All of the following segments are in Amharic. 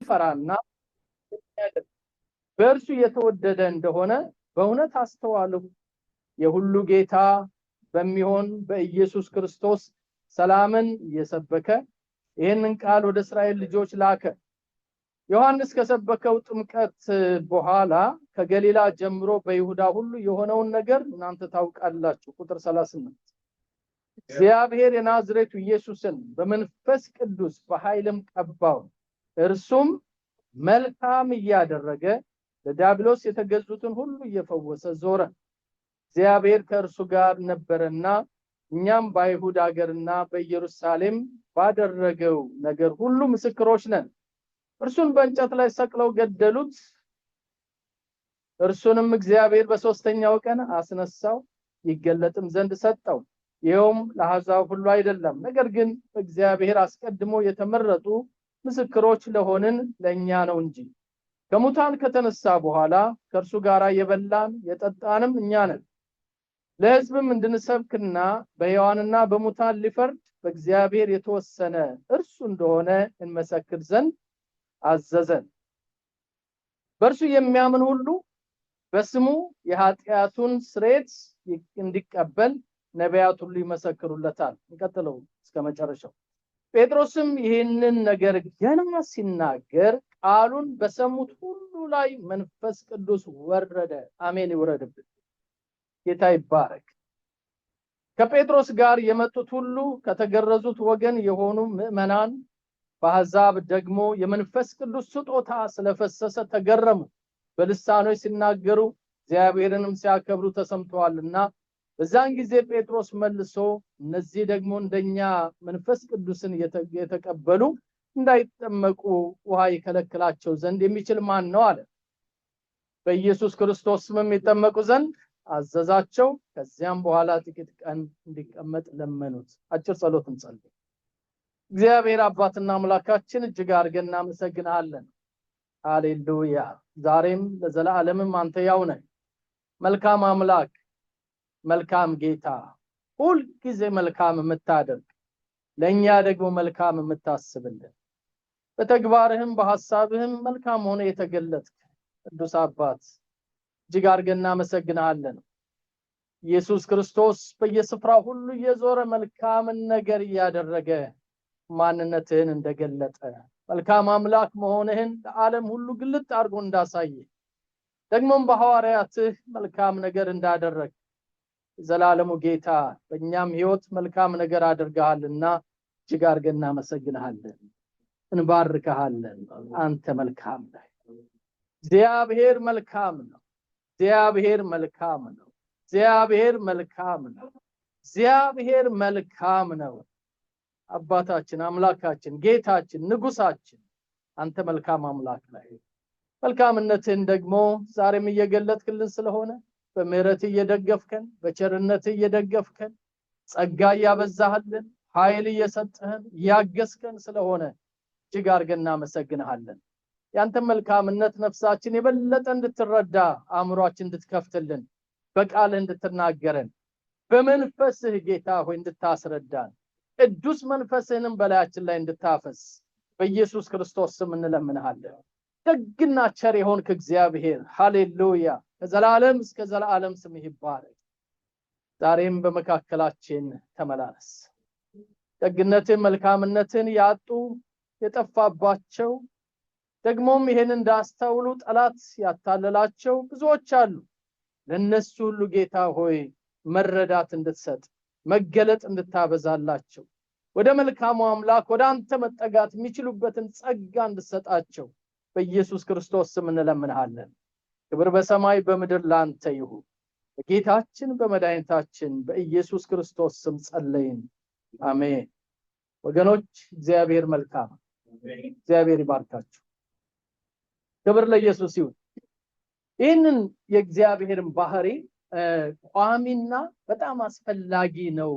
ፈራና በእርሱ የተወደደ እንደሆነ በእውነት አስተዋሉ። የሁሉ ጌታ በሚሆን በኢየሱስ ክርስቶስ ሰላምን እየሰበከ ይህንን ቃል ወደ እስራኤል ልጆች ላከ። ዮሐንስ ከሰበከው ጥምቀት በኋላ ከገሊላ ጀምሮ በይሁዳ ሁሉ የሆነውን ነገር እናንተ ታውቃላችሁ። ቁጥር 38 እግዚአብሔር የናዝሬቱ ኢየሱስን በመንፈስ ቅዱስ በኃይልም ቀባው። እርሱም መልካም እያደረገ ለዲያብሎስ የተገዙትን ሁሉ እየፈወሰ ዞረ። እግዚአብሔር ከእርሱ ጋር ነበረና እኛም በይሁዳ ሀገርና በኢየሩሳሌም ባደረገው ነገር ሁሉ ምስክሮች ነን። እርሱን በእንጨት ላይ ሰቅለው ገደሉት። እርሱንም እግዚአብሔር በሶስተኛው ቀን አስነሳው፣ ይገለጥም ዘንድ ሰጠው። ይኸውም ለአሕዛብ ሁሉ አይደለም፣ ነገር ግን እግዚአብሔር አስቀድሞ የተመረጡ ምስክሮች ለሆንን ለእኛ ነው እንጂ። ከሙታን ከተነሳ በኋላ ከእርሱ ጋር የበላን የጠጣንም እኛ ነን። ለሕዝብም እንድንሰብክና በሕያዋንና በሙታን ሊፈርድ በእግዚአብሔር የተወሰነ እርሱ እንደሆነ እንመሰክር ዘንድ አዘዘን። በእርሱ የሚያምን ሁሉ በስሙ የኃጢአቱን ስርየት እንዲቀበል ነቢያት ሁሉ ይመሰክሩለታል። እንቀጥለው እስከ መጨረሻው። ጴጥሮስም ይህንን ነገር ገና ሲናገር ቃሉን በሰሙት ሁሉ ላይ መንፈስ ቅዱስ ወረደ። አሜን ይውረድብን። ጌታ ይባረክ። ከጴጥሮስ ጋር የመጡት ሁሉ ከተገረዙት ወገን የሆኑ ምዕመናን በአሕዛብ ደግሞ የመንፈስ ቅዱስ ስጦታ ስለፈሰሰ ተገረሙ። በልሳኖች ሲናገሩ እግዚአብሔርንም ሲያከብሩ ተሰምተዋልና። በዛን ጊዜ ጴጥሮስ መልሶ እነዚህ ደግሞ እንደኛ መንፈስ ቅዱስን የተቀበሉ እንዳይጠመቁ ውሃ ይከለክላቸው ዘንድ የሚችል ማን ነው አለ። በኢየሱስ ክርስቶስ ስም ይጠመቁ ዘንድ አዘዛቸው። ከዚያም በኋላ ጥቂት ቀን እንዲቀመጥ ለመኑት። አጭር ጸሎት እንጸልይ። እግዚአብሔር አባትና አምላካችን እጅግ አድርገን እናመሰግናለን። ሃሌሉያ። ዛሬም ለዘላለምም አንተ ያው ነህ። መልካም አምላክ፣ መልካም ጌታ፣ ሁል ጊዜ መልካም የምታደርግ ለኛ ደግሞ መልካም የምታስብልን በተግባርህም በሐሳብህም መልካም ሆነ የተገለጥክ ቅዱስ አባት እጅግ አድርገን እናመሰግናለን። ኢየሱስ ክርስቶስ በየስፍራው ሁሉ እየዞረ መልካምን ነገር እያደረገ ማንነትህን እንደገለጠ መልካም አምላክ መሆንህን ለዓለም ሁሉ ግልጥ አድርጎ እንዳሳየ ደግሞም በሐዋርያትህ መልካም ነገር እንዳደረግ ዘላለሙ ጌታ በእኛም ሕይወት መልካም ነገር አድርገሃልና እጅግ አድርገን እናመሰግንሃለን፣ እንባርክሃለን። አንተ መልካም ነህ። እግዚአብሔር መልካም ነው። እግዚአብሔር መልካም ነው። እግዚአብሔር መልካም ነው። እግዚአብሔር መልካም ነው። አባታችን፣ አምላካችን፣ ጌታችን፣ ንጉሳችን አንተ መልካም አምላክ ነህ። መልካምነትህን ደግሞ ዛሬም እየገለጥክልን ስለሆነ በምህረት እየደገፍከን፣ በቸርነት እየደገፍከን፣ ጸጋ እያበዛህልን፣ ኃይል እየሰጠህን፣ እያገዝከን ስለሆነ እጅግ አድርገን እናመሰግንሃለን። ያንተ መልካምነት ነፍሳችን የበለጠ እንድትረዳ አእምሯችን እንድትከፍትልን፣ በቃልህ እንድትናገረን፣ በመንፈስህ ጌታ ሆይ እንድታስረዳን፣ ቅዱስ መንፈስህንም በላያችን ላይ እንድታፈስ በኢየሱስ ክርስቶስ ስም እንለምንሃለን። ደግና ቸር የሆንክ እግዚአብሔር ሃሌሉያ፣ ከዘላለም እስከ ዘላለም ስምህ ይባረክ። ዛሬም በመካከላችን ተመላለስ። ደግነትን መልካምነትን ያጡ የጠፋባቸው ደግሞም ይሄን እንዳስተውሉ ጠላት ያታለላቸው ብዙዎች አሉ። ለነሱ ሁሉ ጌታ ሆይ መረዳት እንድትሰጥ፣ መገለጥ እንድታበዛላቸው፣ ወደ መልካሙ አምላክ ወደ አንተ መጠጋት የሚችሉበትን ጸጋ እንድትሰጣቸው በኢየሱስ ክርስቶስ ስም እንለምንሃለን። ክብር በሰማይ በምድር ላንተ ይሁን። በጌታችን በመድኃኒታችን በኢየሱስ ክርስቶስ ስም ጸለይን፣ አሜን። ወገኖች እግዚአብሔር መልካም፣ እግዚአብሔር ይባርካችሁ። ክብር ለኢየሱስ ይሁን። ይህንን የእግዚአብሔርን ባህሪ ቋሚና በጣም አስፈላጊ ነው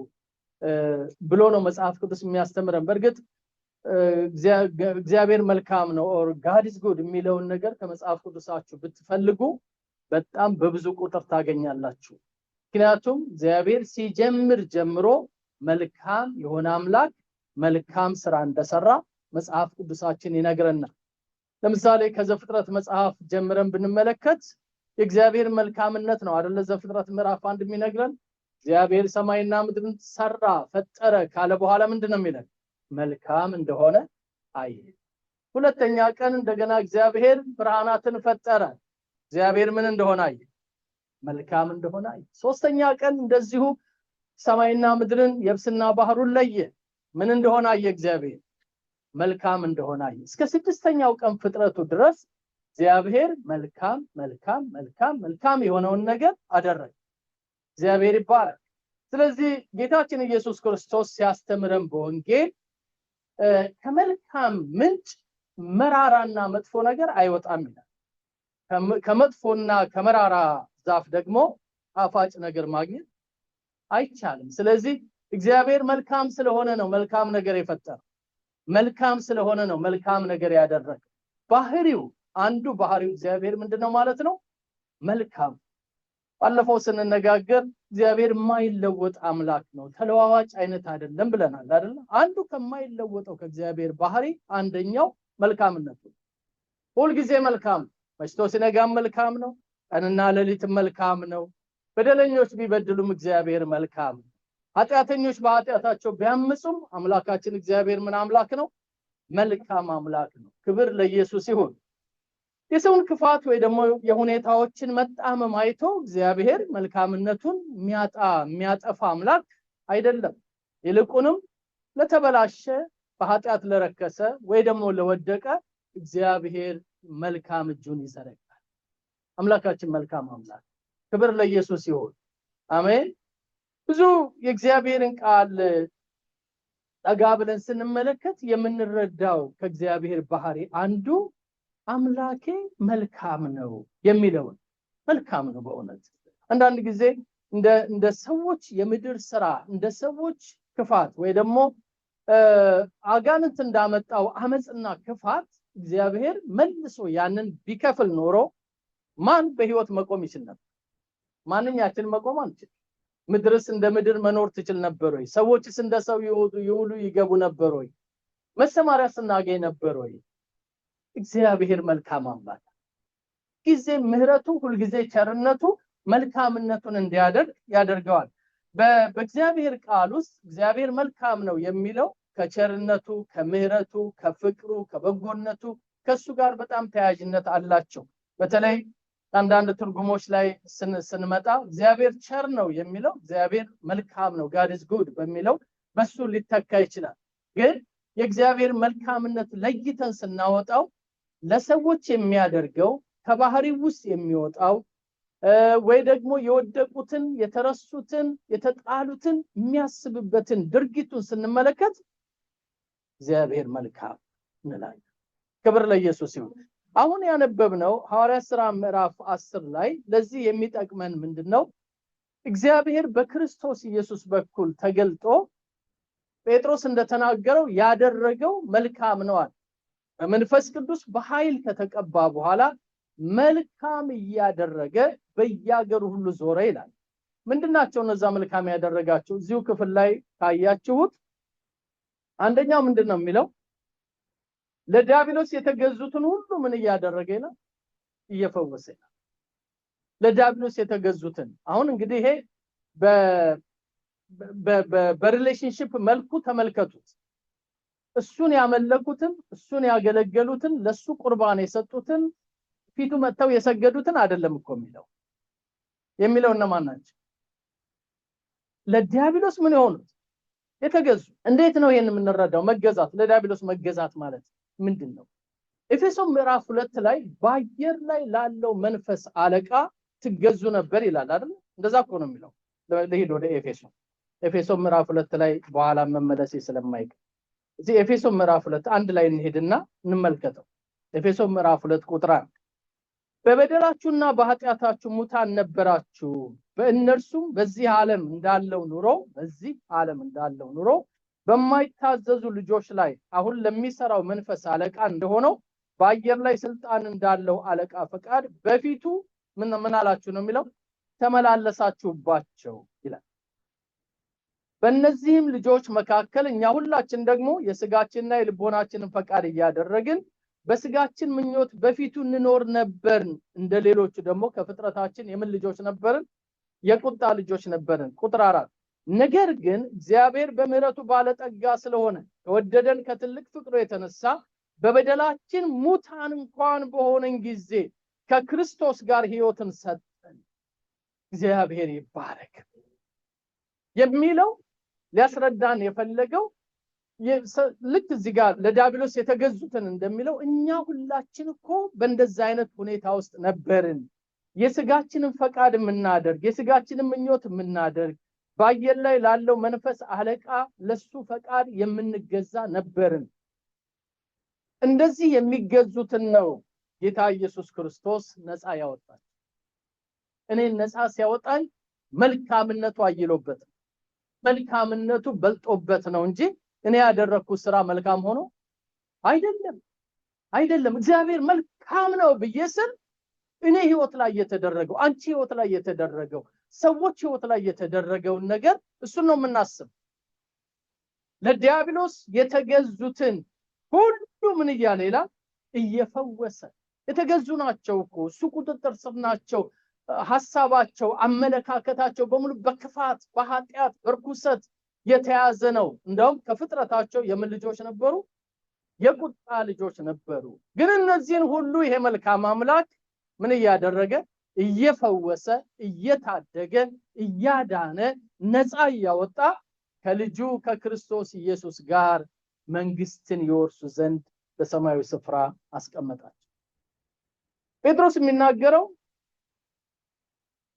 ብሎ ነው መጽሐፍ ቅዱስ የሚያስተምረን። በእርግጥ እግዚአብሔር መልካም ነው or God is good የሚለውን ነገር ከመጽሐፍ ቅዱሳችሁ ብትፈልጉ በጣም በብዙ ቁጥር ታገኛላችሁ። ምክንያቱም እግዚአብሔር ሲጀምር ጀምሮ መልካም የሆነ አምላክ መልካም ስራ እንደሰራ መጽሐፍ ቅዱሳችን ይነግረናል። ለምሳሌ ከዘፍጥረት መጽሐፍ ጀምረን ብንመለከት የእግዚአብሔር መልካምነት ነው አይደል? ዘፍጥረት ምዕራፍ 1 የሚነግረን እግዚአብሔር ሰማይና ምድርን ሰራ ፈጠረ ካለ በኋላ ምንድነው የሚለው? መልካም እንደሆነ አየ። ሁለተኛ ቀን እንደገና እግዚአብሔር ብርሃናትን ፈጠረ። እግዚአብሔር ምን እንደሆነ አየ? መልካም እንደሆነ አየ። ሶስተኛ ቀን እንደዚሁ ሰማይና ምድርን የብስና ባህሩን ለየ። ምን እንደሆነ አየ? እግዚአብሔር መልካም እንደሆነ አየ። እስከ ስድስተኛው ቀን ፍጥረቱ ድረስ እግዚአብሔር መልካም መልካም መልካም መልካም የሆነውን ነገር አደረገ። እግዚአብሔር ይባረክ። ስለዚህ ጌታችን ኢየሱስ ክርስቶስ ሲያስተምረን በወንጌል ከመልካም ምንጭ መራራና መጥፎ ነገር አይወጣም ይላል። ከመጥፎና ከመራራ ዛፍ ደግሞ ጣፋጭ ነገር ማግኘት አይቻልም። ስለዚህ እግዚአብሔር መልካም ስለሆነ ነው መልካም ነገር የፈጠረው። መልካም ስለሆነ ነው መልካም ነገር ያደረገው። ባህሪው አንዱ ባህሪው እግዚአብሔር ምንድነው ማለት ነው? መልካም። ባለፈው ስንነጋገር እግዚአብሔር የማይለወጥ አምላክ ነው፣ ተለዋዋጭ አይነት አይደለም ብለናል አይደል? አንዱ ከማይለወጠው ከእግዚአብሔር ባህሪ አንደኛው መልካምነቱ። ሁሉ ጊዜ መልካም፣ መሽቶ ሲነጋም መልካም ነው፣ ቀንና ሌሊት መልካም ነው። በደለኞች ቢበድሉም እግዚአብሔር መልካም ነው። ኃጢአተኞች በኃጢአታቸው ቢያምፁም አምላካችን እግዚአብሔር ምን አምላክ ነው? መልካም አምላክ ነው። ክብር ለኢየሱስ ይሁን። የሰውን ክፋት ወይ ደግሞ የሁኔታዎችን መጣመም አይቶ እግዚአብሔር መልካምነቱን የሚያጠፋ አምላክ አይደለም። ይልቁንም ለተበላሸ በኃጢአት ለረከሰ ወይ ደግሞ ለወደቀ እግዚአብሔር መልካም እጁን ይዘረጋል። አምላካችን መልካም አምላክ። ክብር ለኢየሱስ ይሁን። አሜን። ብዙ የእግዚአብሔርን ቃል ጠጋ ብለን ስንመለከት የምንረዳው ከእግዚአብሔር ባህሪ አንዱ አምላኬ መልካም ነው የሚለው መልካም ነው። በእውነት አንዳንድ ጊዜ እንደ ሰዎች የምድር ስራ እንደ ሰዎች ክፋት ወይ ደግሞ አጋንንት እንዳመጣው አመጽና ክፋት እግዚአብሔር መልሶ ያንን ቢከፍል ኖሮ ማን በህይወት መቆም ይችል ነበር? ማንኛችን መቆም አንችል። ምድርስ እንደ ምድር መኖር ትችል ነበር ወይ? ሰዎችስ እንደ ሰው ይውሉ ይገቡ ነበር ወይ? መሰማሪያ ስናገኝ ነበር ወይ? እግዚአብሔር መልካም አምላክ ጊዜ ምህረቱ ሁሉ ጊዜ ቸርነቱ መልካምነቱን እንዲያደርግ ያደርገዋል። በእግዚአብሔር ቃል ውስጥ እግዚአብሔር መልካም ነው የሚለው ከቸርነቱ ከምህረቱ ከፍቅሩ ከበጎነቱ ከሱ ጋር በጣም ተያያዥነት አላቸው። በተለይ አንዳንድ ትርጉሞች ላይ ስንመጣ እግዚአብሔር ቸር ነው የሚለው እግዚአብሔር መልካም ነው God is good በሚለው በሱ ሊተካ ይችላል። ግን የእግዚአብሔር መልካምነት ለይተን ስናወጣው ለሰዎች የሚያደርገው ከባህሪው ውስጥ የሚወጣው ወይ ደግሞ የወደቁትን የተረሱትን የተጣሉትን የሚያስብበትን ድርጊቱን ስንመለከት እግዚአብሔር መልካም እንላለን። ክብር ለኢየሱስ ይሁን። አሁን ያነበብነው ሐዋርያት ሥራ ምዕራፍ 10 ላይ ለዚህ የሚጠቅመን ምንድነው? እግዚአብሔር በክርስቶስ ኢየሱስ በኩል ተገልጦ ጴጥሮስ እንደተናገረው ያደረገው መልካም ነው። በመንፈስ ቅዱስ በኃይል ከተቀባ በኋላ መልካም እያደረገ በየአገሩ ሁሉ ዞረ ይላል። ምንድናቸው እነዛ መልካም ያደረጋቸው? እዚሁ ክፍል ላይ ታያችሁት። አንደኛው ምንድነው የሚለው? ለዲያብሎስ የተገዙትን ሁሉ ምን እያደረገ ነው? እየፈወሰ ነው። ለዲያብሎስ የተገዙትን። አሁን እንግዲህ ይሄ በሪሌሽንሺፕ መልኩ ተመልከቱት። እሱን ያመለኩትን እሱን ያገለገሉትን ለሱ ቁርባን የሰጡትን ፊቱ መተው የሰገዱትን አይደለም እኮ የሚለው እነማን ናቸው? ለዲያብሎስ ምን የሆኑት የተገዙ። እንዴት ነው ይሄን የምንረዳው? መገዛት፣ ለዲያብሎስ መገዛት ማለት ምንድነው? ኤፌሶን ምዕራፍ 2 ላይ በአየር ላይ ላለው መንፈስ አለቃ ትገዙ ነበር ይላል አይደል? እንደዛ እኮ ነው የሚለው። ለሄዶ ወደ ኤፌሶን ምዕራፍ 2 ላይ በኋላ መመለስ ስለማይቀር እዚህ ኤፌሶን ምዕራፍ 2 አንድ ላይ እንሄድና እንመልከተው። ኤፌሶን ምዕራፍ 2 ቁጥር 1 በበደላችሁና በኃጢአታችሁ ሙታን ነበራችሁ፣ በእነርሱም በዚህ ዓለም እንዳለው ኑሮ በማይታዘዙ ልጆች ላይ አሁን ለሚሰራው መንፈስ አለቃ እንደሆነው በአየር ላይ ስልጣን እንዳለው አለቃ ፈቃድ በፊቱ ምን አላችሁ ነው የሚለው? ተመላለሳችሁባቸው ይላል። በእነዚህም ልጆች መካከል እኛ ሁላችን ደግሞ የሥጋችንና የልቦናችንን ፈቃድ እያደረግን በስጋችን ምኞት በፊቱ እንኖር ነበርን እንደሌሎቹ ደግሞ ከፍጥረታችን የምን ልጆች ነበርን የቁጣ ልጆች ነበርን ቁጥር 4 ነገር ግን እግዚአብሔር በምህረቱ ባለጠጋ ስለሆነ ከወደደን ከትልቅ ፍቅሩ የተነሳ በበደላችን ሙታን እንኳን በሆነን ጊዜ ከክርስቶስ ጋር ሕይወትን ሰጠን እግዚአብሔር ይባረክ የሚለው ሊያስረዳን የፈለገው ልክ እዚህ ጋር ለዲያብሎስ የተገዙትን እንደሚለው እኛ ሁላችን እኮ በእንደዛ አይነት ሁኔታ ውስጥ ነበርን የስጋችንን ፈቃድ የምናደርግ የስጋችንን ምኞት የምናደርግ ባየር ላይ ላለው መንፈስ አለቃ ለሱ ፈቃድ የምንገዛ ነበርን እንደዚህ የሚገዙትን ነው ጌታ ኢየሱስ ክርስቶስ ነፃ ያወጣል እኔ ነፃ ሲያወጣኝ መልካምነቱ አይሎበት መልካምነቱ በልጦበት ነው እንጂ እኔ ያደረኩት ስራ መልካም ሆኖ አይደለም እግዚአብሔር መልካም ነው በየስል እኔ ህይወት ላይ የተደረገው አንቺ ህይወት ላይ የተደረገው ሰዎች ህይወት ላይ የተደረገው ነገር እሱ ነው የምናስብ ለዲያብሎስ የተገዙትን ሁሉ ምን ይያለ ይላል እየፈወሰ የተገዙ ናቸው እኮ እሱ ቁጥጥር ስር ናቸው ሐሳባቸው አመለካከታቸው በሙሉ በክፋት በኃጢአት በርኩሰት የተያዘ ነው እንደውም ከፍጥረታቸው የምን ልጆች ነበሩ የቁጣ ልጆች ነበሩ ግን እነዚህን ሁሉ ይሄ መልካም አምላክ ምን ያደረገ እየፈወሰ እየታደገ እያዳነ ነፃ ያወጣ ከልጁ ከክርስቶስ ኢየሱስ ጋር መንግስትን ይወርሱ ዘንድ በሰማያዊ ስፍራ አስቀመጣቸው ጴጥሮስ የሚናገረው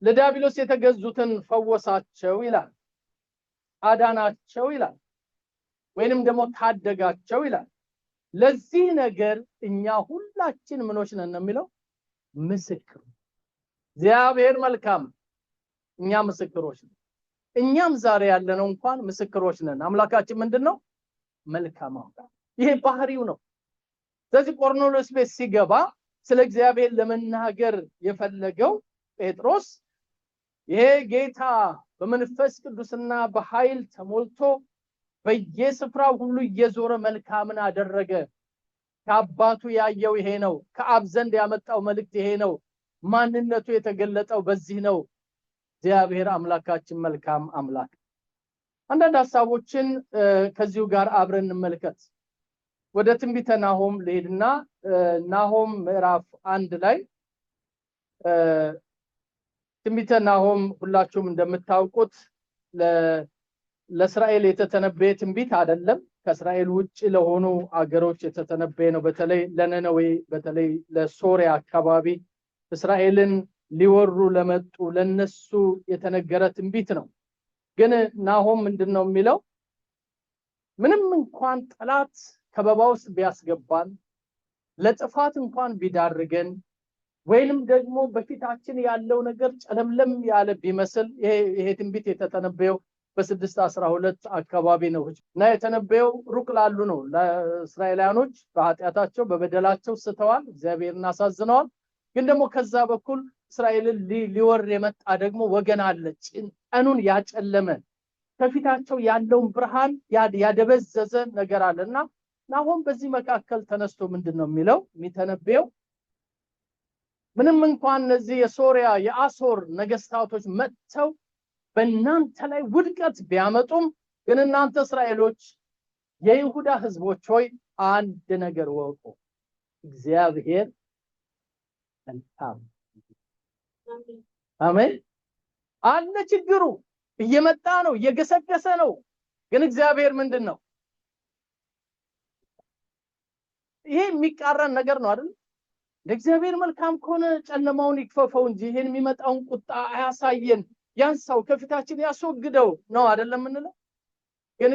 ለዲያብሎስ የተገዙትን ፈወሳቸው ይላል አዳናቸው ይላል ወይንም ደግሞ ታደጋቸው ይላል ለዚህ ነገር እኛ ሁላችን ምኖች ነን የሚለው ምስክር እግዚአብሔር መልካም እኛ ምስክሮች ነን እኛም ዛሬ ያለነው እንኳን ምስክሮች ነን አምላካችን ምንድነው መልካም ይሄ ባህሪው ነው ስለዚህ ቆርኔሌዎስ ቤት ሲገባ ስለ እግዚአብሔር ለመናገር የፈለገው ጴጥሮስ ይሄ ጌታ በመንፈስ ቅዱስና በኃይል ተሞልቶ በየስፍራው ሁሉ እየዞረ መልካምን አደረገ ከአባቱ ያየው ይሄ ነው ከአብ ዘንድ ያመጣው መልእክት ይሄ ነው ማንነቱ የተገለጠው በዚህ ነው እግዚአብሔር አምላካችን መልካም አምላክ አንዳንድ ሐሳቦችን ከዚሁ ጋር አብረን እንመልከት ወደ ትንቢተ ናሆም ለሄድና ናሆም ምዕራፍ 1 ላይ ትንቢተ ናሆም ሁላችሁም እንደምታውቁት ለእስራኤል የተተነበየ ትንቢት አይደለም ከእስራኤል ውጪ ለሆኑ አገሮች የተተነበየ ነው በተለይ ለነነዌ በተለይ ለሶሪያ አካባቢ እስራኤልን ሊወሩ ለመጡ ለነሱ የተነገረ ትንቢት ነው ግን ናሆም ምንድነው የሚለው ምንም እንኳን ጠላት ከበባውስ ቢያስገባን ለጥፋት እንኳን ቢዳርገን ወይንም ደግሞ በፊታችን ያለው ነገር ጨለምለም ያለ ቢመስል ይሄ ትንቢት የተተነበየው በ6:12 አካባቢ ነው እና የተነበየው ሩቅ ላሉ ነው ለእስራኤላውያኖች በኃጢአታቸው በበደላቸው ስተዋል እግዚአብሔርን አሳዝነዋል ግን ደግሞ ከዛ በኩል እስራኤልን ሊወር የመጣ ደግሞ ወገን አለ ቀኑን ያጨለመ ከፊታቸው ያለውን ብርሃን ያደበዘዘ ነገር አለና ናሆም በዚህ መካከል ተነስቶ ምንድነው የሚለው የሚተነበየው ምንም እንኳን እነዚህ የሶሪያ የአሶር ነገስታቶች መጥተው በእናንተ ላይ ውድቀት ቢያመጡም ግን እናንተ እስራኤሎች የይሁዳ ህዝቦች ሆይ አንድ ነገር ወቁ እግዚአብሔር መልካም አሜን አለ ችግሩ እየመጣ ነው እየገሰገሰ ነው ግን እግዚአብሔር ምንድነው ይሄ የሚቃረን ነገር ነው አይደል ለእግዚአብሔር መልካም ከሆነ ጨለማውን ይክፈፈው እንጂ ይሄን የሚመጣውን ቁጣ አያሳየን ያንሳው ከፊታችን ያስወግደው ነው አይደለም እንለው ግን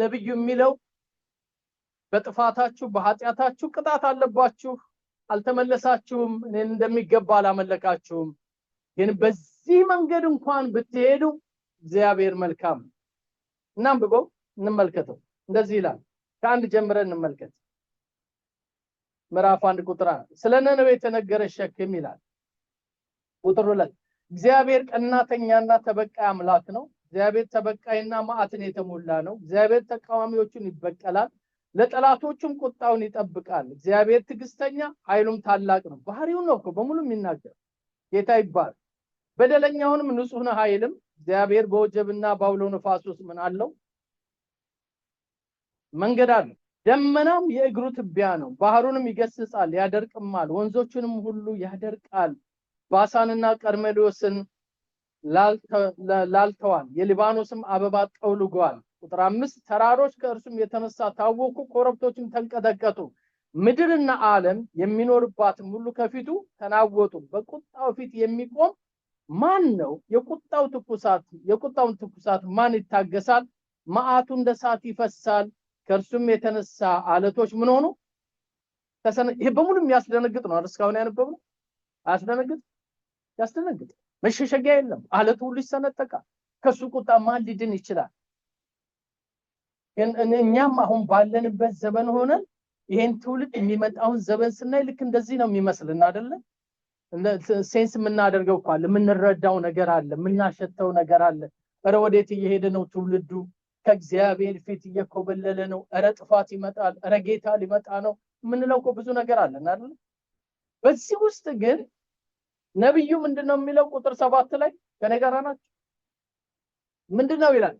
ነብዩ የሚለው በጥፋታችሁ በኃጢአታችሁ ቅጣት አለባችሁ አልተመለሳችሁም እኔን እንደሚገባ አላመለካችሁም ግን በዚህ መንገድ እንኳን ብትሄዱ እግዚአብሔር መልካም እናንብበው እንመልከተው እንደዚህ ይላል ከአንድ ጀምረን እንመልከት ምዕራፍ 1 ቁጥር 1 ስለ ነነዌ የተነገረ ሸክም ይላል ቁጥር 2 እግዚአብሔር ቀናተኛና ተበቃይ አምላክ ነው እግዚአብሔር ተበቃይና መዓትን የተሞላ ነው እግዚአብሔር ተቃዋሚዎቹን ይበቀላል ለጠላቶቹም ቁጣውን ይጠብቃል። እግዚአብሔር ትዕግስተኛ ኃይሉም ታላቅ ነው። ባህሪው ነው እኮ በሙሉ የሚናገር ጌታ ይባል። በደለኛውንም ንጹህ ነው ኃይልም እግዚአብሔር በወጀብና ባውሎ ነፋስ ውስጥ ምን አለው? መንገድ አለው። ደመናም የእግሩ ትቢያ ነው። ባህሩንም ይገስጻል ያደርቅማል፣ ወንዞቹንም ሁሉ ያደርቃል። ባሳንና ቀርሜሎስን ላልተዋል፣ የሊባኖስም አበባ ጠውልጓል። ቁጥር 5 ተራሮች ከእርሱም የተነሳ ታወኩ፣ ኮረብቶችም ተንቀጠቀጡ። ምድርና ዓለም የሚኖርባትም ሁሉ ከፊቱ ተናወጡ። በቁጣው ፊት የሚቆም ማን ነው? የቁጣውን ትኩሳት ማን ይታገሳል? መዓቱ እንደ እሳት ይፈሳል፣ ከእርሱም የተነሳ አለቶች ምን ሆኑ? ይሄ በሙሉ የሚያስደነግጥ ነው። እስካሁን ያነበብነው አያስደነግጥ? ያስደነግጥ። መሸሸጊያ የለም። አለቱ ሁሉ ይሰነጠቃል። ከሱ ቁጣ ማን ሊድን ይችላል? እኛም አሁን ባለንበት ዘመን ሆነን ይሄን ትውልድ የሚመጣውን ዘመን ስናይ ልክ እንደዚህ ነው የሚመስልን አይደለ? ሴንስ የምናደርገው እኮ አለ፣ የምንረዳው ነገር አለ፣ የምናሸተው ነገር አለ። ኧረ ወዴት እየሄደ ነው ትውልዱ? ከእግዚአብሔር ፊት እየኮበለለ ነው። ኧረ ጥፋት ይመጣል፣ ኧረ ጌታ ሊመጣ ነው የምንለው እኮ ብዙ ነገር አለን አይደል? በዚህ ውስጥ ግን ነብዩ ምንድነው የሚለው? ቁጥር 7 ላይ ከኔ ጋር ናችሁ? ምንድነው ይላል?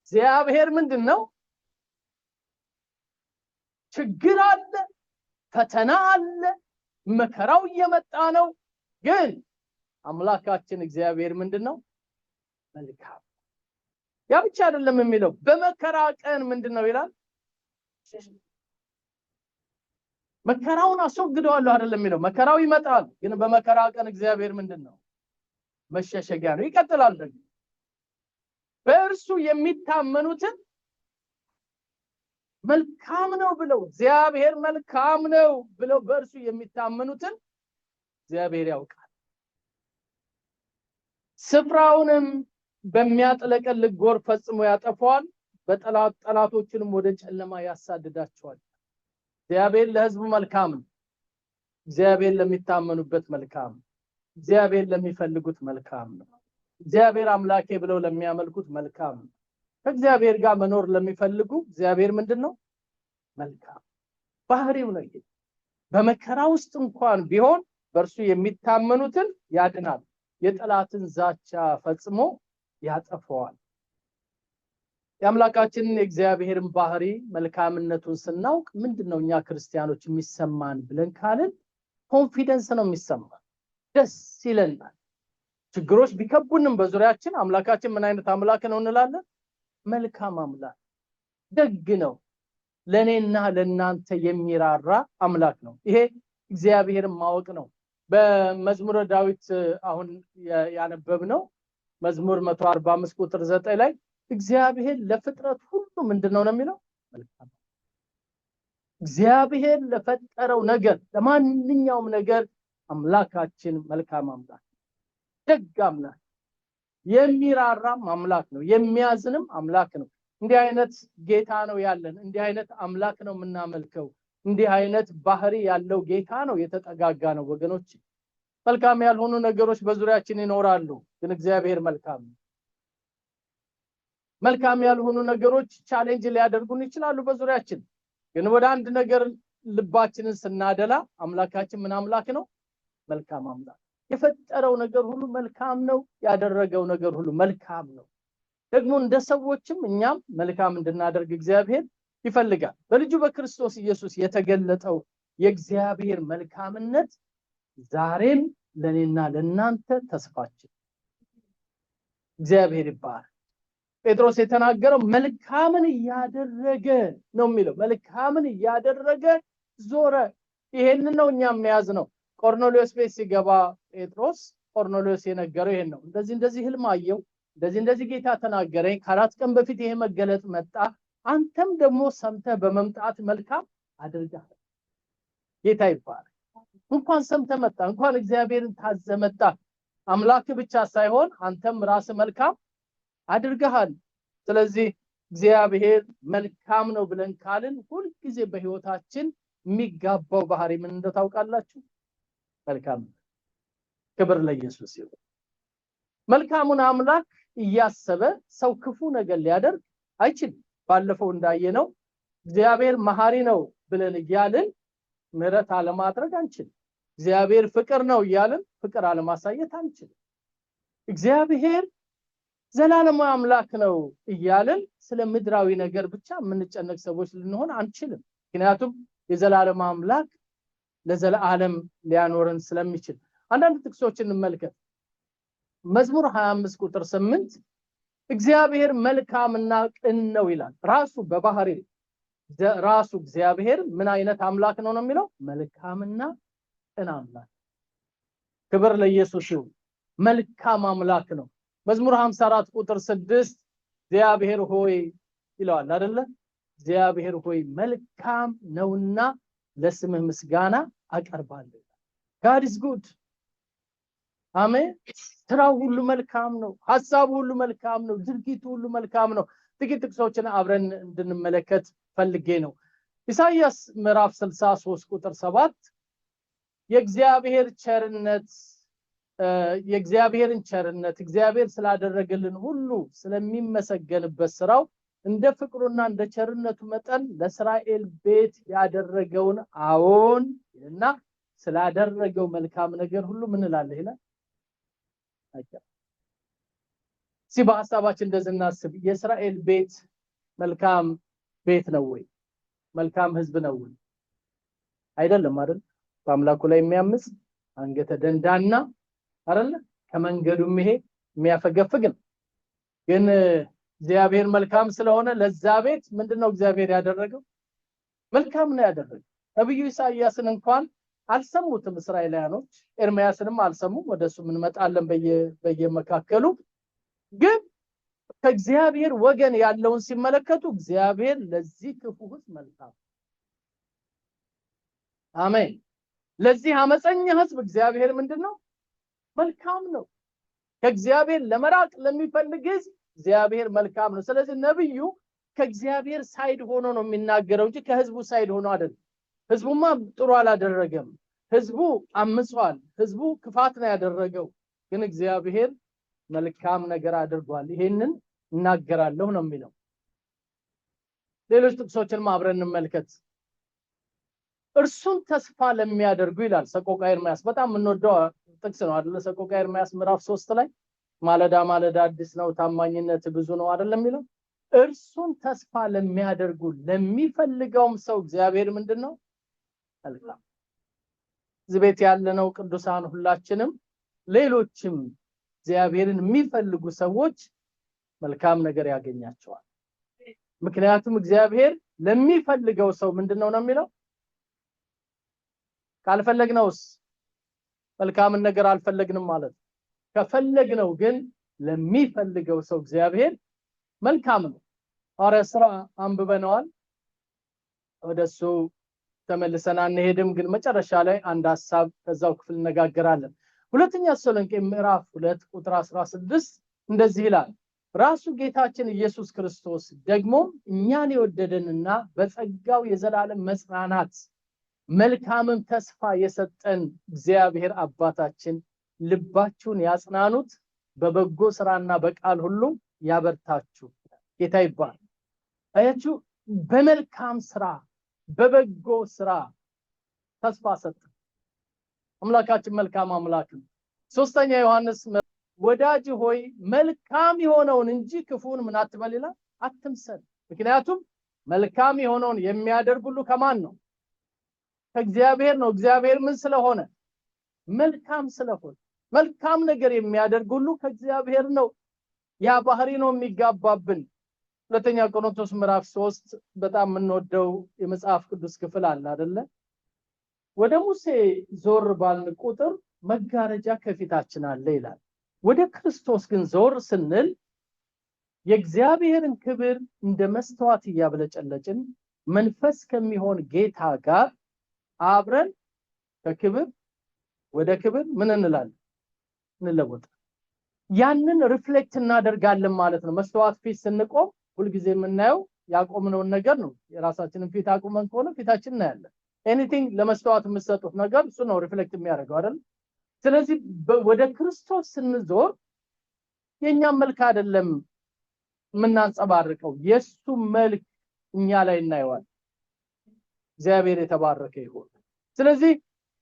እግዚአብሔር ምንድነው? ችግር አለ፣ ፈተና አለ፣ መከራው እየመጣ ነው። ግን አምላካችን እግዚአብሔር ምንድነው? መልካም። ያ ብቻ አይደለም የሚለው፣ በመከራ ቀን ምንድነው ይላል? መከራውን አስወግደዋለሁ አይደለም የሚለው። መከራው ይመጣል፣ ግን በመከራ ቀን እግዚአብሔር ምንድነው? መሸሸጊያ ነው። ይቀጥላል ደግሞ በእርሱ የሚታመኑትን መልካም ነው ብለው፣ እግዚአብሔር መልካም ነው ብለው በእርሱ የሚታመኑትን እግዚአብሔር ያውቃል። ስፍራውንም በሚያጥለቀልቅ ጎርፍ ፈጽሞ ያጠፋዋል፣ ጠላቶችንም ወደ ጨለማ ያሳድዳቸዋል። እግዚአብሔር ለሕዝቡ መልካም ነው። እግዚአብሔር ለሚታመኑበት መልካም ነው። እግዚአብሔር ለሚፈልጉት መልካም ነው። እግዚአብሔር አምላኬ ብለው ለሚያመልኩት መልካም ነው። ከእግዚአብሔር ጋር መኖር ለሚፈልጉ እግዚአብሔር ምንድነው? መልካም። ባህሪው ነው። በመከራ ውስጥ እንኳን ቢሆን በእርሱ የሚታመኑትን ያድናል፣ የጠላትን ዛቻ ፈጽሞ ያጠፋዋል። የአምላካችንን የእግዚአብሔርን ባህሪ መልካምነቱን ስናውቅ ምንድነው እኛ ክርስቲያኖች የሚሰማን ብለን ካልን ኮንፊደንስ ነው የሚሰማን፣ ደስ ይለናል። ችግሮች ቢከቡንም በዙሪያችን አምላካችን ምን አይነት አምላክ ነው እንላለን? መልካም አምላክ፣ ደግ ነው፣ ለኔና ለናንተ የሚራራ አምላክ ነው። ይሄ እግዚአብሔርን ማወቅ ነው። በመዝሙረ ዳዊት አሁን ያነበብነው መዝሙር 145 ቁጥር 9 ላይ እግዚአብሔር ለፍጥረት ሁሉ ምንድነው ነው የሚለው? መልካም። እግዚአብሔር ለፈጠረው ነገር ለማንኛውም ነገር አምላካችን መልካም አምላክ፣ ደግ አምላክ፣ የሚራራም አምላክ ነው፣ የሚያዝንም አምላክ ነው። እንዲህ አይነት ጌታ ነው ያለን፣ እንዲህ አይነት አምላክ ነው የምናመልከው፣ እንዲህ አይነት ባህሪ ያለው ጌታ ነው የተጠጋጋ ነው። ወገኖች መልካም ያልሆኑ ነገሮች በዙሪያችን ይኖራሉ፣ ግን እግዚአብሔር መልካም ነው። መልካም ያልሆኑ ነገሮች ቻሌንጅ ሊያደርጉን ይችላሉ በዙሪያችን፣ ግን ወደ አንድ ነገር ልባችንን ስናደላ አምላካችን ምን አምላክ ነው? መልካም አምላክ። የፈጠረው ነገር ሁሉ መልካም ነው፣ ያደረገው ነገር ሁሉ መልካም ነው። ደግሞ እንደ ሰዎችም እኛም መልካም እንድናደርግ እግዚአብሔር ይፈልጋል። በልጁ በክርስቶስ ኢየሱስ የተገለጠው የእግዚአብሔር መልካምነት ዛሬም ለኔና ለናንተ ተስፋችን። እግዚአብሔር ይባረክ። ጴጥሮስ የተናገረው መልካምን እያደረገ ነው የሚለው። መልካምን እያደረገ ዞረ። ይሄንን ነው እኛ የሚያዝ ነው። ቆርኔሌዎስ ቤት ሲገባ ጴጥሮስ ቆርኔሌዎስ የነገረው ይሄን ነው። እንደዚህ ህልም አየው፣ እንደዚህ ጌታ ተናገረኝ፣ ከ4 ቀን በፊት ይሄ መገለጥ መጣ፣ አንተም ደግሞ ሰምተህ በመምጣት መልካም አድርገሃል። ጌታ ይባረክ። እንኳን ሰምተህ መጣ፣ እንኳን እግዚአብሔርን ታዘህ መጣ። አምላክ ብቻ ሳይሆን አንተም ራስህ መልካም አድርገሃል። ስለዚህ እግዚአብሔር መልካም ነው ብለን ካልን ሁልጊዜ በህይወታችን የሚጋባው ባህሪ ምን እንደው ታውቃላችሁ? መልካም። ክብር ለኢየሱስ ይሁን። መልካሙን አምላክ እያሰበ ሰው ክፉ ነገር ሊያደርግ አይችልም። ባለፈው እንዳየነው እግዚአብሔር መሐሪ ነው ብለን እያልን ምህረት አለማድረግ አንችልም። እግዚአብሔር ፍቅር ነው እያልን ፍቅር አለማሳየት አንችልም። እግዚአብሔር ዘላለማዊ አምላክ ነው እያልን ስለ ምድራዊ ነገር ብቻ የምንጨነቅ ሰዎች ልንሆን አንችልም። ምክንያቱም የዘላለም አምላክ ለዘላለም ሊያኖረን ስለሚችል። አንዳንድ ጥቅሶችን እንመልከት። መዝሙር 25 ቁጥር 8 እግዚአብሔር መልካምና ቅን ነው ይላል። ራሱ በባህሪው ራሱ እግዚአብሔር ምን አይነት አምላክ ነው የሚለው? መልካምና ቅን አምላክ። ክብር ለኢየሱስ ይሁን። መልካም አምላክ ነው። መዝሙር 54 ቁጥር 6 እግዚአብሔር ሆይ ይላል አይደለ? እግዚአብሔር ሆይ መልካም ነውና ለስምህ ምስጋና አቀርባለሁ። God is good። አሜን። ስራው ሁሉ መልካም ነው። ሐሳቡ ሁሉ መልካም ነው። ድርጊቱ ሁሉ መልካም ነው። ጥቂት ጥቅሶችን አብረን እንድንመለከት ፈልጌ ነው። ኢሳይያስ ምዕራፍ 63 ቁጥር 7 የእግዚአብሔርን ቸርነት እግዚአብሔር ስላደረገልን ሁሉ ስለሚመሰገንበት ስራው እንደ ፍቅሩና እንደ ቸርነቱ መጠን ለእስራኤል ቤት ያደረገውን አዎን እና ስላደረገው መልካም ነገር ሁሉ ምን እላለሁ ይላል። በሐሳባችን እንደዚህ እናስብ። የእስራኤል ቤት መልካም ቤት ነው ወይ? መልካም ህዝብ ነው ወይ? አይደለም አይደል? በአምላኩ ላይ የሚያምጽ አንገተ ደንዳና አይደለ? ከመንገዱ የሚያፈገፍግ ነው። ግን እግዚአብሔር መልካም ስለሆነ ለዛ ቤት ምንድነው እግዚአብሔር ያደረገው? መልካም ነው ያደረገው። ነብዩ ኢሳይያስን እንኳን አልሰሙትም እስራኤላውያኖች፣ ኤርምያስንም አልሰሙም። ወደሱ እንመጣለን በየመካከሉ። ግን ከእግዚአብሔር ወገን ያለውን ሲመለከቱ እግዚአብሔር ለዚህ ክፉ ህዝብ መልካም፣ አሜን። ለዚህ አመፀኛ ህዝብ እግዚአብሔር ምንድነው? መልካም ነው። ከእግዚአብሔር ለመራቅ ለሚፈልግ ህዝብ እግዚአብሔር መልካም ነው። ስለዚህ ነብዩ ከእግዚአብሔር ሳይድ ሆኖ ነው የሚናገረው እንጂ ከህዝቡ ሳይድ ሆኖ አይደለም። ህዝቡማ ጥሩ አላደረገም። ህዝቡ አምጿል። ህዝቡ ክፋት ነው ያደረገው። ግን እግዚአብሔር መልካም ነገር አድርጓል። ይሄንን እናገራለሁ ነው የሚለው። ሌሎች ጥቅሶችን አብረን እንመልከት። እርሱን ተስፋ ለሚያደርጉ ይላል ሰቆቃ ኤርምያስ። በጣም የምንወደው ጥቅስ ነው አይደል? ሰቆቃ ኤርምያስ ምዕራፍ 3 ላይ ማለዳ ማለዳ አዲስ ነው ታማኝነት ብዙ ነው አይደለም የሚለው። እርሱን ተስፋ ለሚያደርጉ ለሚፈልገውም ሰው እግዚአብሔር ምንድነው? መልካም። እዚህ ቤት ያለነው ቅዱሳን ሁላችንም ሌሎችም እግዚአብሔርን የሚፈልጉ ሰዎች መልካም ነገር ያገኛቸዋል። ምክንያቱም እግዚአብሔር ለሚፈልገው ሰው ምንድነው ነው የሚለው? ካልፈለግነውስ መልካም ነገር አልፈለግንም ማለት ነው። ከፈለግነው ግን ለሚፈልገው ሰው እግዚአብሔር መልካም ነው። ሐዋርያት ሥራ አንብበነዋል። ወደሱ ተመልሰን አንሄድም። ግን መጨረሻ ላይ አንድ ሐሳብ ከዛው ክፍል እንነጋገራለን። ሁለተኛ ተሰሎንቄ ምዕራፍ 2 ቁጥር 16 እንደዚህ ይላል። ራሱ ጌታችን ኢየሱስ ክርስቶስ ደግሞ እኛን የወደደንና በጸጋው የዘላለም መጽናናት መልካምን ተስፋ የሰጠን እግዚአብሔር አባታችን ልባችሁን ያጽናኑት፣ በበጎ ስራና በቃል ሁሉ ያበርታችሁ። ጌታ ይባርክ። አያችሁ፣ በመልካም ስራ በበጎ ስራ ተስፋ ሰጠ። አምላካችን መልካም አምላክ ነው። ሶስተኛ ዮሐንስ ወዳጅ ሆይ መልካም የሆነውን እንጂ ክፉን ምን አትበል ይላል፣ አትምሰል። ምክንያቱም መልካም የሆነውን የሚያደርግ ሁሉ ከማን ነው? ከእግዚአብሔር ነው። እግዚአብሔር ምን ስለሆነ? መልካም ስለሆነ። መልካም ነገር የሚያደርግ ሁሉ ከእግዚአብሔር ነው። ያ ባህሪ ነው የሚጋባብን። ሁለተኛ ቆሮንቶስ ምዕራፍ 3 በጣም የምንወደው የመጽሐፍ ቅዱስ ክፍል አለ አይደለ? ወደ ሙሴ ዞር ባልን ቁጥር መጋረጃ ከፊታችን አለ ይላል። ወደ ክርስቶስ ግን ዞር ስንል የእግዚአብሔርን ክብር እንደ መስተዋት ያብለጨለጭን መንፈስ ከሚሆን ጌታ ጋር አብረን ከክብር ወደ ክብር ምን እንላለን? እንለወጥ። ያንን ሪፍሌክት እናደርጋለን ማለት ነው። መስተዋት ፊት ስንቆም ሁልጊዜ የምናየው ያቆምነውን ነገር ነው። የራሳችንን ፊት አቁመን ከሆነ ፊታችን እናያለን። ኤኒቲንግ ለመስተዋት የምትሰጡት ነገር እሱ ነው ሪፍሌክት የሚያደርገው አይደል? ስለዚህ ወደ ክርስቶስ ስንዞር የኛም መልክ አይደለም የምናንጸባርቀው፣ የሱ መልክ እኛ ላይ እናየዋለን። እግዚአብሔር የተባረከ ይሁን። ስለዚህ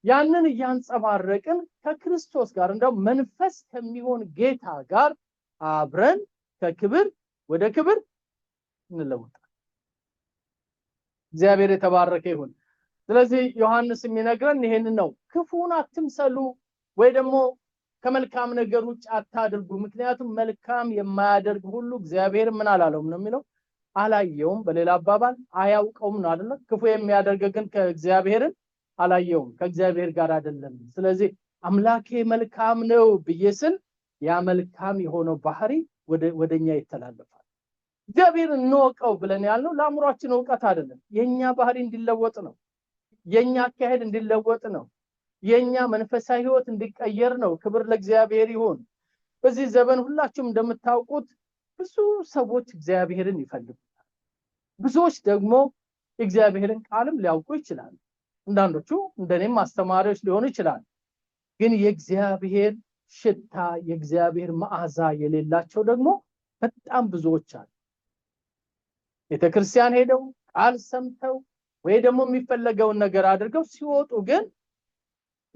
ያንን ያንጸባረቅን ከክርስቶስ ጋር እንደው መንፈስ ከሚሆን ጌታ ጋር አብረን ከክብር ወደ ክብር እንለወጣለን። እግዚአብሔር የተባረከ ይሁን። ስለዚህ ዮሐንስ የሚነግረን ይሄንን ነው። ክፉን አትምሰሉ ወይ ደግሞ ከመልካም ነገር ውጭ አታድርጉ፣ ምክንያቱም መልካም የማያደርግ ሁሉ እግዚአብሔር ምን አላለውም ነው የሚለው፣ አላየውም። በሌላ አባባል አያውቀውም ነው አይደል? ክፉ የሚያደርግ ግን ከእግዚአብሔርን አላየውም፣ ከእግዚአብሔር ጋር አይደለም። ስለዚህ አምላኬ መልካም ነው ብዬስን ያ መልካም የሆነው ባህሪ ወደኛ ይተላለፋል። እግዚአብሔር እንወቀው ብለን ያልነው ለአእምሯችን ዕውቀት አይደለም፣ የኛ ባህሪ እንዲለወጥ ነው፣ የኛ አካሄድ እንዲለወጥ ነው፣ የኛ መንፈሳዊ ህይወት እንዲቀየር ነው። ክብር ለእግዚአብሔር ይሁን። በዚህ ዘመን ሁላችሁም እንደምታውቁት ብዙ ሰዎች እግዚአብሔርን ይፈልጋሉ። ብዙዎች ደግሞ የእግዚአብሔርን ቃልም ሊያውቁ ይችላሉ። አንዳንዶቹ እንደኔም አስተማሪዎች ሊሆኑ ይችላሉ። ግን የእግዚአብሔር ሽታ የእግዚአብሔር መዓዛ የሌላቸው ደግሞ በጣም ብዙዎች አሉ። ቤተክርስቲያን ሄደው ቃል ሰምተው ወይ ደግሞ የሚፈለገውን ነገር አድርገው ሲወጡ ግን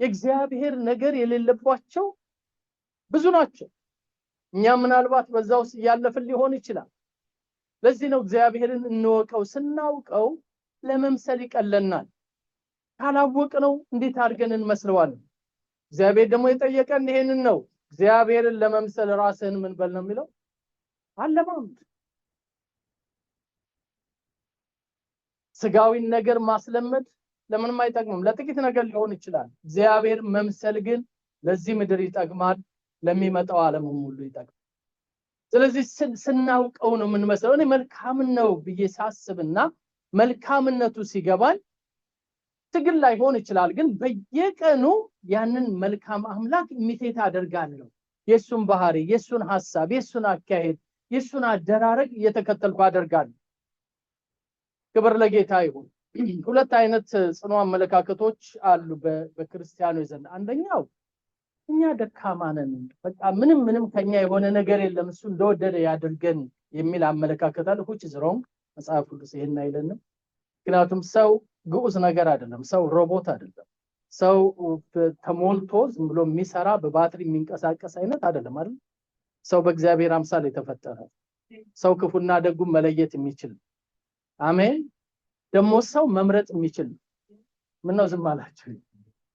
የእግዚአብሔር ነገር የሌለባቸው ብዙ ናቸው። እኛ ምናልባት በዛው ያለፈን ሊሆን ይችላል። ለዚህ ነው እግዚአብሔርን እንወቀው። ስናውቀው ለመምሰል ይቀለናል። ካላወቅነው እንዴት አድርገን እንመስለዋለን? እግዚአብሔር ደግሞ የጠየቀን ይሄንን ነው። እግዚአብሔርን ለመምሰል ራስህን ምን በል ነው የሚለው? አለማምድ። ስጋዊን ነገር ማስለመድ ለምንም አይጠቅምም። ለጥቂት ነገር ሊሆን ይችላል። እግዚአብሔር መምሰል ግን ለዚህ ምድር ይጠቅማል፣ ለሚመጣው ዓለም ሁሉ ይጠቅማል። ስለዚህ ስናውቀው ነው ምን መስለው። እኔ መልካም ነው ብዬ ሳስብና መልካምነቱ ሲገባኝ ትግል ላይ ሆን ይችላል፣ ግን በየቀኑ ያንን መልካም አምላክ ኢሚቴት አደርጋለሁ። የሱን ባህሪ፣ የሱን ሐሳብ፣ የሱን አካሄድ፣ የሱን አደራረግ እየተከተልኩ አደርጋለሁ። ክብር ለጌታ ይሁን። ሁለት አይነት ጽኑ አመለካከቶች አሉ በክርስቲያኖች ዘንድ። አንደኛው እኛ ደካማ ነን፣ በቃ ምንም ከኛ የሆነ ነገር የለም፣ እሱ እንደወደደ ያድርገን የሚል አመለካከት አለ። which is wrong። መጽሐፍ ቅዱስ ይሄን አይለንም። ምክንያቱም ሰው ግዑዝ ነገር አይደለም፣ ሰው ሮቦት አይደለም፣ ሰው ተሞልቶ ዝም ብሎ የሚሰራ በባትሪ የሚንቀሳቀስ አይነት አይደለም አይደል? ሰው በእግዚአብሔር አምሳል የተፈጠረ ሰው ክፉና ደጉን መለየት የሚችል አሜን። ደግሞ ሰው መምረጥ የሚችል ምን ነው ዝም አላችሁ?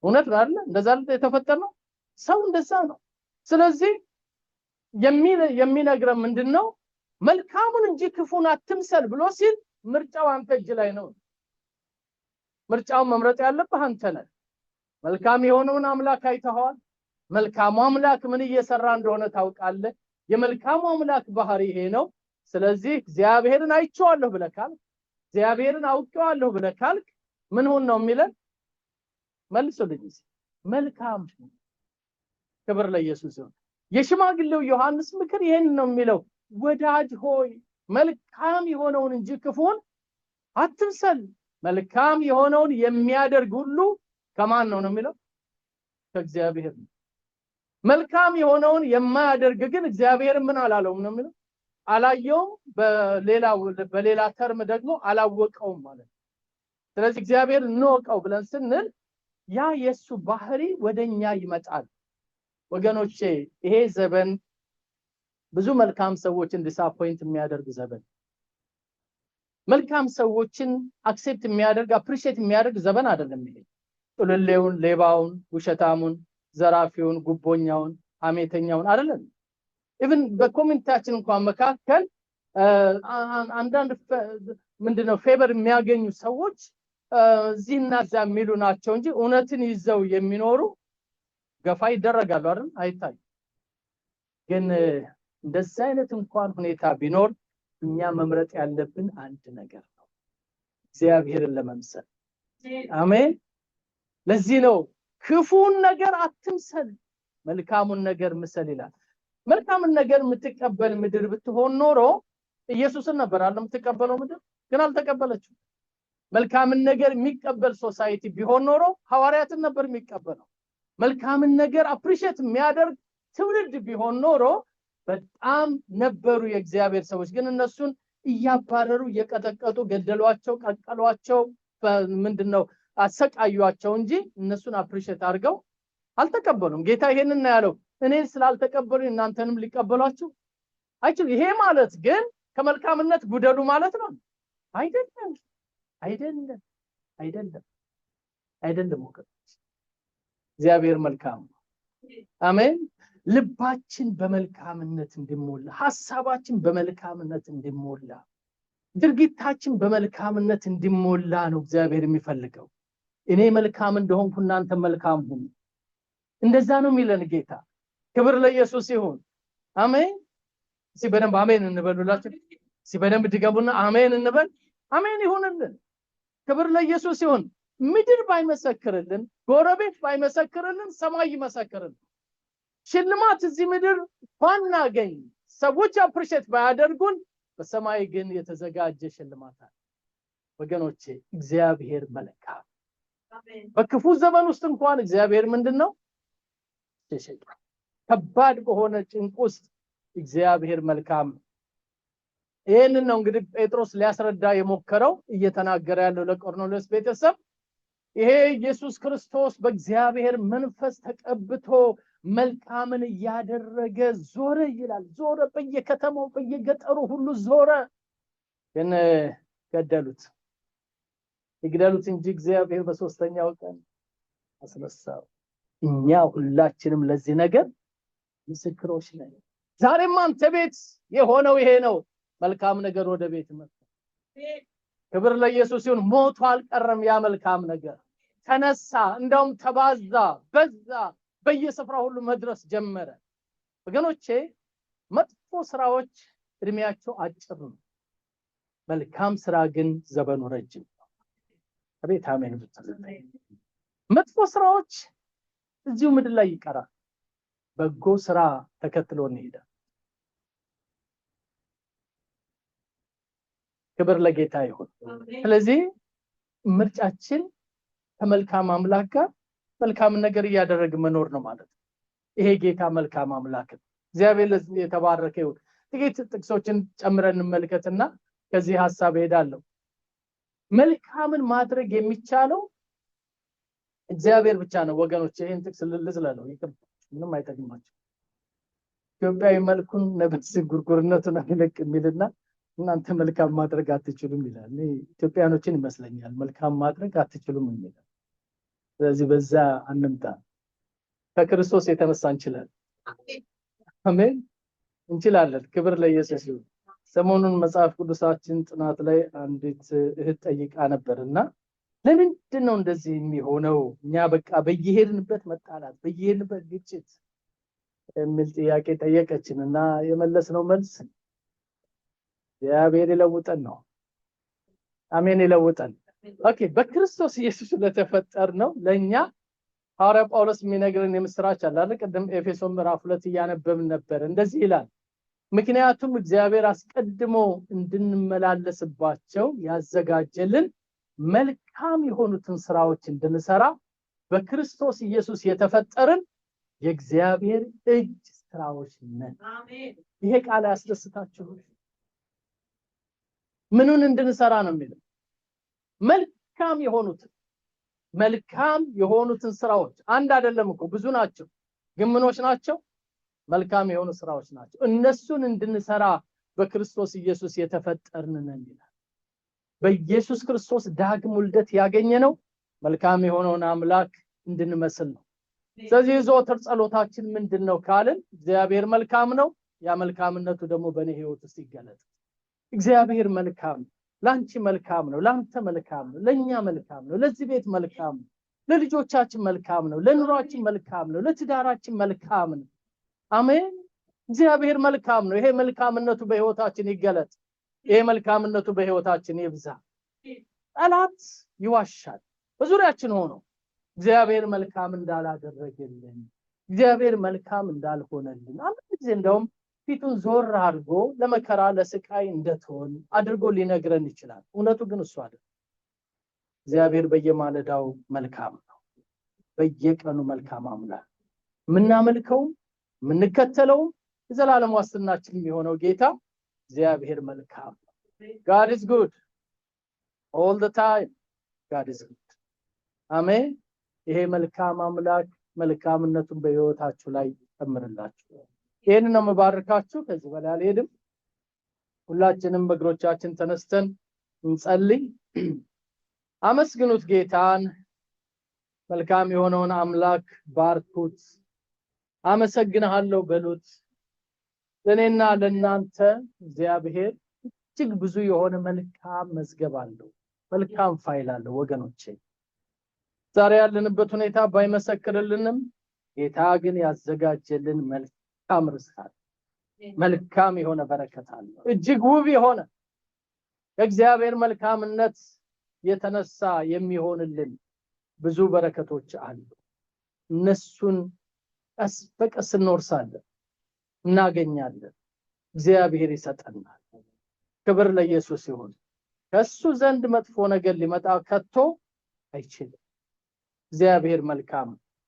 እውነት ነው አይደል? እንደዛ የተፈጠረው ሰው እንደዛ ነው። ስለዚህ የሚነግረን ምንድነው? መልካሙን እንጂ ክፉን አትምሰል ብሎ ሲል ምርጫው አንተ እጅ ላይ ነው። ምርጫውን መምረጥ ያለብህ አንተ ነህ። መልካም የሆነውን አምላክ አይተኸዋል። መልካሙ አምላክ ምን እየሰራ እንደሆነ ታውቃለህ። የመልካሙ አምላክ ባህሪ ይሄ ነው። ስለዚህ እግዚአብሔርን አይቼዋለሁ ብለህ ካልክ፣ እግዚአብሔርን አውቄዋለሁ ብለህ ካልክ ምን ሆነ ነው የሚለን? መልሱልኝ። መልካም። ክብር ለኢየሱስ ይሁን። የሽማግሌው ዮሐንስ ምክር ይሄን ነው የሚለው፣ ወዳጅ ሆይ መልካም የሆነውን እንጂ ክፉን አትምሰል። መልካም የሆነውን የሚያደርግ ሁሉ ከማን ነው የሚለው? ከእግዚአብሔር ነው። መልካም የሆነውን የማያደርግ ግን እግዚአብሔር ምን አላለውም ነው የሚለው? አላየውም። በሌላ ተርም ደግሞ አላወቀውም ማለት። ስለዚህ እግዚአብሔር እንወቀው ብለን ስንል ያ የሱ ባህሪ ወደኛ ይመጣል። ወገኖቼ ይሄ ዘመን ብዙ መልካም ሰዎችን ዲስአፖይንት የሚያደርግ ዘመን፣ መልካም ሰዎችን አክሴፕት የሚያደርግ አፕሪሺየት የሚያደርግ ዘመን አይደለም ይሄ። ጥልሌውን፣ ሌባውን፣ ውሸታሙን፣ ዘራፊውን፣ ጉቦኛውን፣ ሐሜተኛውን አይደለም። ኢቭን በኮሚኒቲያችን እንኳን መካከል አንዳንድ ምንድነው ፌቨር የሚያገኙ ሰዎች እዚህና እዛ የሚሉ ናቸው እንጂ እውነትን ይዘው የሚኖሩ ገፋ ይደረጋሉ አይደል? አይታይ። ግን እንደዚህ አይነት እንኳን ሁኔታ ቢኖር እኛ መምረጥ ያለብን አንድ ነገር ነው፣ እግዚአብሔርን ለመምሰል። አሜን። ለዚህ ነው ክፉን ነገር አትምሰል፣ መልካሙን ነገር ምሰል ይላል። መልካምን ነገር የምትቀበል ምድር ብትሆን ኖሮ ኢየሱስን ነበር አይደል የምትቀበለው ምድር፣ ግን አልተቀበለችው። መልካምን ነገር የሚቀበል ሶሳይቲ ቢሆን ኖሮ ሐዋርያትን ነበር የሚቀበለው። መልካምን ነገር አፕሪሺየት የሚያደርግ ትውልድ ቢሆን ኖሮ በጣም ነበሩ የእግዚአብሔር ሰዎች። ግን እነሱን እያባረሩ እየቀጠቀጡ ገደሏቸው፣ ቀቀሏቸው፣ ምንድነው አሰቃዩአቸው እንጂ እነሱን አፕሪሺየት አድርገው አልተቀበሉም። ጌታ ይሄንን ነው ያለው፣ እኔ ስላልተቀበሉ እናንተንም ሊቀበሏችሁ አይችልም። ይሄ ማለት ግን ከመልካምነት ጉደሉ ማለት ነው አይደለም። አይደለም አይደለም አይደለም ወገኖች፣ እግዚአብሔር መልካም ነው። አሜን። ልባችን በመልካምነት እንዲሞላ፣ ሐሳባችን በመልካምነት እንዲሞላ፣ ድርጊታችን በመልካምነት እንዲሞላ ነው እግዚአብሔር የሚፈልገው። እኔ መልካም እንደሆንኩ እናንተ መልካም ሁኑ፣ እንደዛ ነው የሚለን ጌታ። ክብር ለኢየሱስ ይሁን። አሜን። እስኪ በደንብ አሜን እንበሉላችሁ። እስኪ በደንብ ድገሙና አሜን እንበል። አሜን ይሁንልን። ክብር ለኢየሱስ ይሁን። ምድር ባይመሰክርልን፣ ጎረቤት ባይመሰክርልን፣ ሰማይ ይመሰክርልን። ሽልማት እዚህ ምድር ባናገኝ፣ ሰዎች አፕሪሺየት ባያደርጉን፣ በሰማይ ግን የተዘጋጀ ሽልማት አለ ወገኖቼ። እግዚአብሔር መልካም። በክፉ ዘመን ውስጥ እንኳን እግዚአብሔር ምንድነው ከባድ በሆነ ጭንቅ ውስጥ እግዚአብሔር መልካም። ይሄንን ነው እንግዲህ ጴጥሮስ ሊያስረዳ የሞከረው እየተናገረ ያለው ለቆርኔሌዎስ ቤተሰብ። ይሄ ኢየሱስ ክርስቶስ በእግዚአብሔር መንፈስ ተቀብቶ መልካምን ያደረገ ዞረ ይላል። ዞረ፣ በየከተማው በየገጠሩ ሁሉ ዞረ። ግን ገደሉት። ይግደሉት እንጂ እግዚአብሔር በሶስተኛው ቀን አስነሳው። እኛ ሁላችንም ለዚህ ነገር ምስክሮች ነን። ዛሬም አንተ ቤት የሆነው ይሄ ነው። መልካም ነገር ወደ ቤት መጣ። ክብር ለኢየሱስ ይሁን። ሞቱ አልቀረም። ያ መልካም ነገር ተነሳ፣ እንደውም ተባዛ፣ በዛ፣ በየስፍራው ሁሉ መድረስ ጀመረ። ወገኖቼ መጥፎ ስራዎች እድሜያቸው አጭር ነው፣ መልካም ስራ ግን ዘመኑ ረጅም ነው። አቤት አሜን ብትሉ መጥፎ ስራዎች እዚሁ ምድር ላይ ይቀራል፣ በጎ ስራ ተከትሎ እንሄዳለን። ክብር ለጌታ ይሁን። ስለዚህ ምርጫችን ከመልካም አምላክ ጋር መልካም ነገር እያደረገ መኖር ነው ማለት ነው። ይሄ ጌታ መልካም አምላክ ነው። እግዚአብሔር ለዚህ የተባረከ ይሁን። ጥቂት ጥቅሶችን ጨምረን እንመልከትና ከዚህ ሐሳብ ሄዳለሁ። መልካምን ማድረግ የሚቻለው እግዚአብሔር ብቻ ነው ወገኖች። ይሄን ጥቅስ ልዝለለው ምንም አይጠቅማችሁ። ኢትዮጵያዊ መልኩን ነብስ ጉርጉርነቱን አለቅ የሚልና እናንተ መልካም ማድረግ አትችሉም ይላል። ኢትዮጵያኖችን ይመስለኛል መልካም ማድረግ አትችሉም ይላል። ስለዚህ በዛ አንምጣ። ከክርስቶስ የተነሳ እንችላለን። አሜን፣ እንችላለን። ክብር ለኢየሱስ ይሁን። ሰሞኑን መጽሐፍ ቅዱሳችን ጥናት ላይ አንዲት እህት ጠይቃ ነበርና ለምንድን ነው እንደዚህ የሚሆነው? እኛ በቃ በየሄድንበት መጣላት፣ በየሄድንበት ግጭት የሚል ጥያቄ ጠየቀችንና የመለስነው መልስ እግዚአብሔር ይለውጠን ነው። አሜን፣ ይለውጠን። ኦኬ፣ በክርስቶስ ኢየሱስ ለተፈጠር ነው ለኛ ሐዋርያ ጳውሎስ የሚነግረን የምስራች አለ አይደል? ቀደም ኤፌሶን ምዕራፍ 2 እያነበብን ነበር። እንደዚህ ይላል፣ ምክንያቱም እግዚአብሔር አስቀድሞ እንድንመላለስባቸው ያዘጋጀልን መልካም የሆኑትን ስራዎች እንድንሰራ በክርስቶስ ኢየሱስ የተፈጠርን የእግዚአብሔር እጅ ስራዎች ነን። አሜን። ይሄ ቃል ያስደስታችሁ? ምኑን እንድንሰራ ነው የሚለው? መልካም የሆኑትን ስራዎች። አንድ አይደለም እኮ ብዙ ናቸው፣ ግን ምኖች ናቸው? መልካም የሆኑ ስራዎች ናቸው። እነሱን እንድንሰራ በክርስቶስ ኢየሱስ የተፈጠርን ነን ይላል። በኢየሱስ ክርስቶስ ዳግም ውልደት ያገኘነው መልካም የሆነውን አምላክ እንድንመስል ነው። ስለዚህ ዘወትር ጸሎታችን ምንድነው ካልን እግዚአብሔር መልካም ነው፣ ያ መልካምነቱ ደግሞ በእኔ ህይወት ውስጥ ይገለጥ። እግዚአብሔር መልካም ነው፣ ላንቺ መልካም ነው፣ ላንተ መልካም ነው፣ ለኛ መልካም ነው፣ ለዚህ ቤት መልካም ነው፣ ለልጆቻችን መልካም ነው፣ ለኑሯችን መልካም ነው፣ ለትዳራችን መልካም ነው። አሜን። እግዚአብሔር መልካም ነው። ይሄ መልካምነቱ በህይወታችን ይገለጥ። ይሄ መልካምነቱ በህይወታችን ይብዛ። ጠላት ይዋሻል በዙሪያችን ሆኖ እግዚአብሔር መልካም እንዳላደረገልን፣ እግዚአብሔር መልካም እንዳልሆነልን፣ አንድ ጊዜ እንደውም ፊቱን ዞር አድርጎ ለመከራ ለስቃይ እንደተወን አድርጎ ሊነግረን ይችላል። እውነቱ ግን እሱ አይደለም። እግዚአብሔር በየማለዳው መልካም ነው። በየቀኑ መልካም አምላክ ምናመልከው ምንከተለው የዘላለም ዋስትናችን የሚሆነው ጌታ እግዚአብሔር መልካም ነው። God is good all the time። God is good አሜን ይሄ መልካም አምላክ መልካምነቱን በህይወታችሁ ላይ ይጨምርላችሁ ይሄንን ነው መባረካችሁ ከዚህ በላይ አልሄድም ሁላችንም በእግሮቻችን ተነስተን እንጸልይ አመስግኑት ጌታን መልካም የሆነውን አምላክ ባርኩት አመሰግናለሁ በሉት ለኔና ለናንተ እግዚአብሔር እጅግ ብዙ የሆነ መልካም መዝገብ አለው መልካም ፋይል አለው ወገኖቼ ዛሬ ያለንበት ሁኔታ ባይመሰክርልንም ጌታ ግን ያዘጋጀልን መልካም ርስት መልካም የሆነ በረከት አለ እጅግ ውብ የሆነ እግዚአብሔር መልካምነት የተነሳ የሚሆንልን ብዙ በረከቶች አሉ እነሱን አስፈቀስ እንወርሳለን እናገኛለን እግዚአብሔር ይሰጠናል ክብር ለኢየሱስ ይሁን ከሱ ዘንድ መጥፎ ነገር ሊመጣ ከቶ አይችልም እግዚአብሔር መልካም